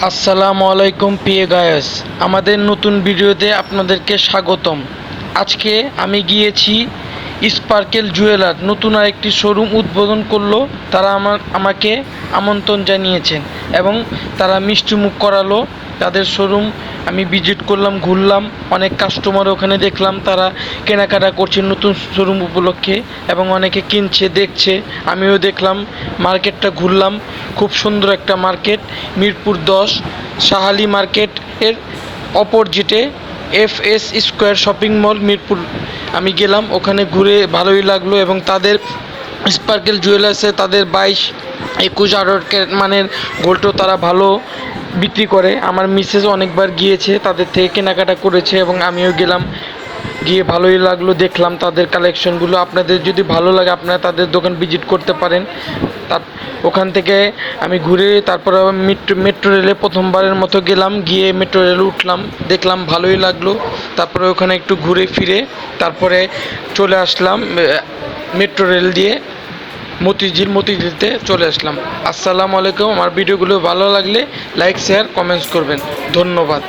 আসসালামু আলাইকুম প্রিয় গায়স, আমাদের নতুন ভিডিওতে আপনাদেরকে স্বাগতম। আজকে আমি গিয়েছি স্পার্কেল জুয়েলার নতুন আরেকটি শোরুম উদ্বোধন করলো। তারা আমাকে আমন্ত্রণ জানিয়েছেন এবং তারা মিষ্টিমুখ করালো। তাদের শোরুম আমি ভিজিট করলাম, ঘুরলাম, অনেক কাস্টমার ওখানে দেখলাম, তারা কেনাকাটা করছে নতুন শোরুম উপলক্ষে এবং অনেকে কিনছে, দেখছে। আমিও দেখলাম, মার্কেটটা ঘুরলাম। খুব সুন্দর একটা মার্কেট, মিরপুর 10 শাহালি মার্কেট এর অপোজিটে FS square shopping mall Mirpur. আমি গেলাম, ওখানে ঘুরে ভালোই লাগলো এবং তাদের স্পার্কেল জুয়েলার্সে তাদের 22-21 ক্যারেট মানের গোল্ডও তারা ভালো বিক্রি করে। আমার মিসেস অনেকবার গিয়েছে, তাদের থেকে কেনাকাটা করেছে এবং আমিও গেলাম, গিয়ে ভালোই লাগলো, দেখলাম তাদের কালেকশনগুলো। আপনাদের যদি ভালো লাগে আপনারা তাদের দোকান ভিজিট করতে পারেন। তার ওখান থেকে আমি ঘুরে তারপর মেট্রো রেলে প্রথমবারের মতো গেলাম, গিয়ে মেট্রো রেলে উঠলাম, দেখলাম ভালোই লাগলো। তারপরে ওখানে একটু ঘুরে ফিরে তারপরে চলে আসলাম মেট্রো রেল দিয়ে মতিঝিলতে চলে আসলাম। আসসালামু আলাইকুম। আমার ভিডিওগুলো ভালো লাগলে লাইক, শেয়ার, কমেন্টস করবেন। ধন্যবাদ।